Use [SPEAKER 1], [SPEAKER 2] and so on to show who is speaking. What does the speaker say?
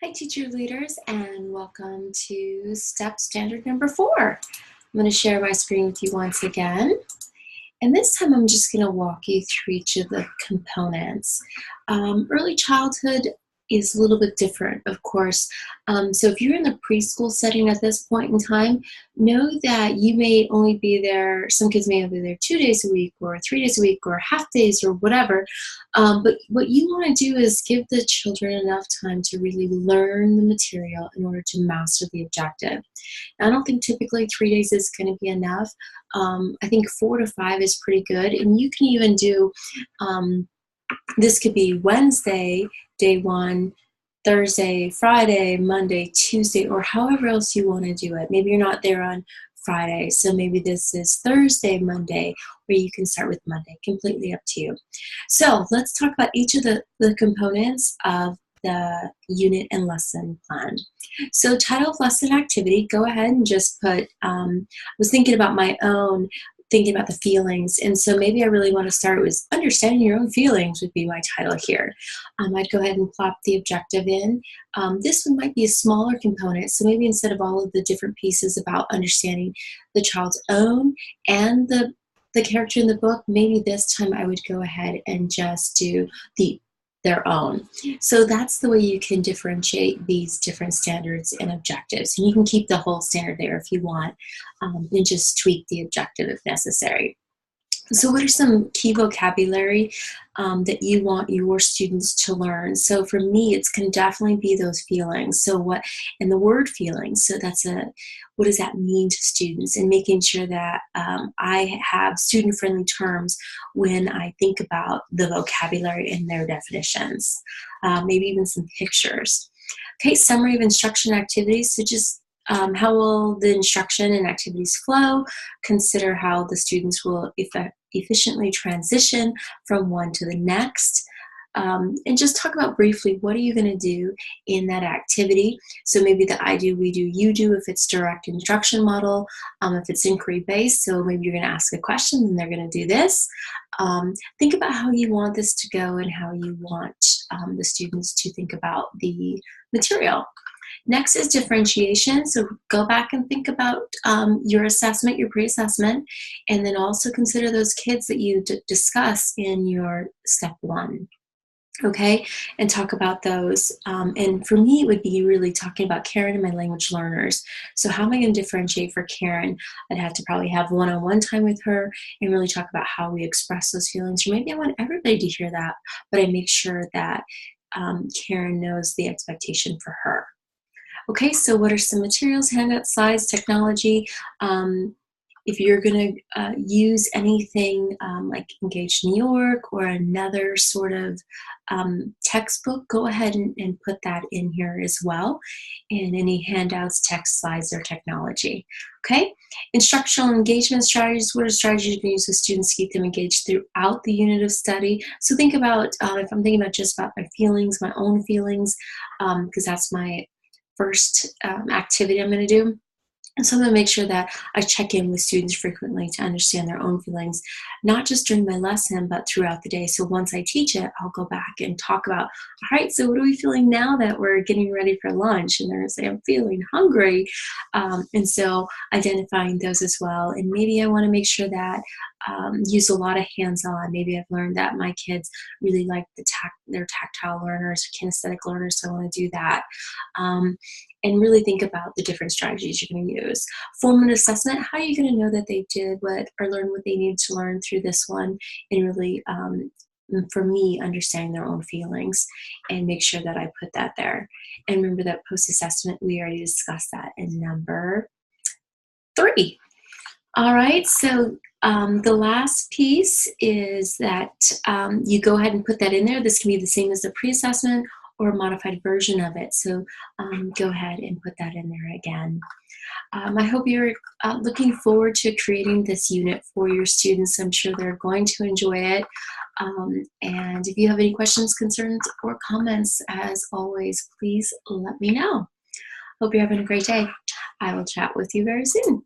[SPEAKER 1] Hi, teacher leaders, and welcome to step standard number 4. I'm going to share my screen with you once again. And this time I'm just going to walk you through each of the components. Early childhood is a little bit different, of course. So if you're in the preschool setting at this point in time, know that you may only be there, some kids may only be there 2 days a week or 3 days a week or half days or whatever. But what you want to do is give the children enough time to really learn the material in order to master the objective. Now, I don't think typically 3 days is going to be enough. I think 4 to 5 is pretty good. And you can even do, this could be Wednesday, day 1, Thursday, Friday, Monday, Tuesday, or however else you want to do it. Maybe you're not there on Friday, so maybe this is Thursday, Monday, or you can start with Monday, completely up to you. So let's talk about each of the components of the unit and lesson plan. So title of lesson activity, go ahead and just put, I was thinking about my own, thinking about the feelings, and so maybe I really want to start with understanding your own feelings would be my title here. I'd go ahead and plop the objective in. This one might be a smaller component, so maybe instead of all of the different pieces about understanding the child's own and the character in the book, maybe this time I would go ahead and just do their own. So that's the way you can differentiate these different standards and objectives. And you can keep the whole standard there if you want, and just tweak the objective if necessary. So what are some key vocabulary that you want your students to learn? So for me, it's going to definitely be those feelings. So and the word feelings. So what does that mean to students? And making sure that I have student-friendly terms when I think about the vocabulary and their definitions. Maybe even some pictures. Okay, summary of instruction activities. So just how will the instruction and activities flow? Consider how the students will efficiently transition from one to the next. And just talk about briefly, what are you going to do in that activity? So maybe the I do, we do, you do if it's direct instruction model, if it's inquiry based, so maybe you're going to ask a question and they're going to do this. Think about how you want this to go and how you want the students to think about the material. Next is differentiation. So go back and think about your assessment, your pre-assessment, and then also consider those kids that you discuss in your step 1. Okay, and talk about those. And for me, it would be really talking about Karen and my language learners. So how am I going to differentiate for Karen? I'd have to probably have one-on-one time with her and really talk about how we express those feelings. Or maybe I want everybody to hear that, but I make sure that Karen knows the expectation for her. Okay, so what are some materials, handouts, slides, technology? If you're going to use anything like Engage New York or another sort of textbook, go ahead and put that in here as well. And any handouts, text, slides, or technology. Okay, instructional engagement strategies. What are strategies you can use with students to keep them engaged throughout the unit of study? So think about, if I'm thinking about just about my feelings, my own feelings, because that's my first activity I'm going to do. And so I'm going to make sure that I check in with students frequently to understand their own feelings, not just during my lesson, but throughout the day. So once I teach it, I'll go back and talk about, all right, so what are we feeling now that we're getting ready for lunch? And they're going to say, I'm feeling hungry. And so identifying those as well. And maybe I want to make sure that use a lot of hands-on. Maybe I've learned that my kids really like they're tactile learners, kinesthetic learners, so I want to do that. And really think about the different strategies you're going to use. Formative assessment, how are you going to know that they did what or learned what they needed to learn through this one? And really, for me, understanding their own feelings and make sure that I put that there. And remember that post-assessment, we already discussed that in number 3. All right, so the last piece is that you go ahead and put that in there. This can be the same as the pre-assessment or a modified version of it. So go ahead and put that in there again. I hope you're looking forward to creating this unit for your students. I'm sure they're going to enjoy it. And if you have any questions, concerns, or comments, as always, please let me know. Hope you're having a great day. I will chat with you very soon.